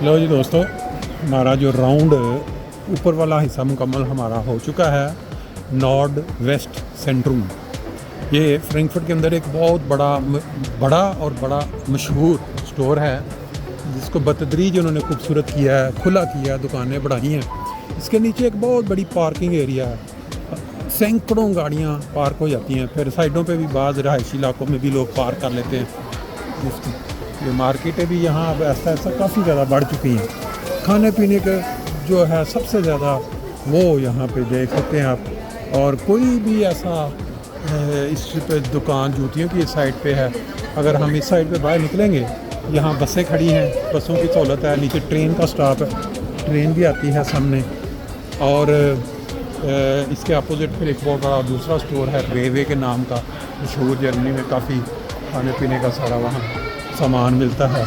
लो जी दोस्तों, हमारा जो राउंड ऊपर वाला हिस्सा मुकम्मल हमारा हो चुका है। नॉर्ड वेस्ट सेंट्रूम, ये फ्रैंकफर्ट के अंदर एक बहुत बड़ा मशहूर स्टोर है, जिसको बतदरीज उन्होंने खूबसूरत किया है, खुला किया, दुकानें बढ़ाई हैं। इसके नीचे एक बहुत बड़ी पार्किंग एरिया है, सैकड़ों गाड़ियाँ पार्क हो जाती हैं। फिर साइडों पे भी बाज़ रहायशी इलाकों में भी लोग पार्क कर लेते हैं। इसकी ये मार्केटें भी यहाँ अब ऐसा काफ़ी ज़्यादा बढ़ चुकी हैं। खाने पीने का जो है सबसे ज़्यादा वो यहाँ पे देख सकते हैं आप। और कोई भी ऐसा इस पे दुकान जूतियों की इस साइड पे है। अगर हम इस साइड पे बाहर निकलेंगे, यहाँ बसें खड़ी हैं, बसों की सहूलत है, नीचे ट्रेन का स्टॉप है, ट्रेन भी आती है सामने। और इसके अपोजिट फिर एक बहुत बड़ा दूसरा स्टोर है रेवे के नाम का, मशहूर, जर्मनी में काफ़ी खाने पीने का सारा वहाँ सामान मिलता है।